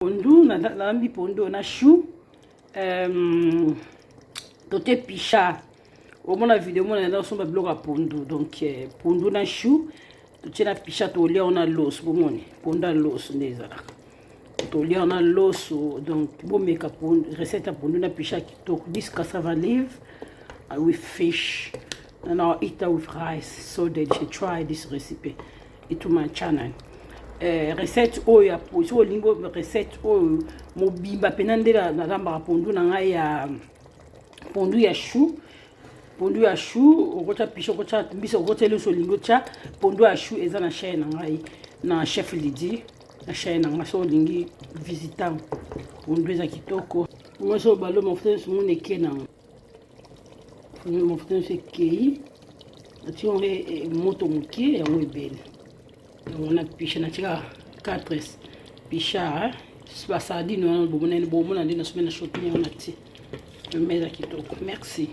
Pondu na mbi pondu na chou tote picha au moins la vidéo mon na somba blog à pondu donc pondu na chou tote na picha to lia on a l'os bomoni ponda l'os ndezala to lia on a l'os donc bon meka pondu recette à pondu na picha kitoko this cassava leaf with fish and I'll eat that with rice so that you should try this recipe to my channel. Recette oyo ya so lingo recette oyo mobimba penande na lamba pondu na ngai ya pondu ya chou okota pisho okota biso okota le so lingo cha pondu ya chou eza na chaîne na ngai na chef Lydie na chaîne na so lingi visitant pondu eza kitoko moi so balo mon frère so mon ekena mon frère c'est kei ation moto mukie ya mwebele on a piché na tika 4 picha basadi no bomona ndi na somena shopping on a ti meza kitoko merci.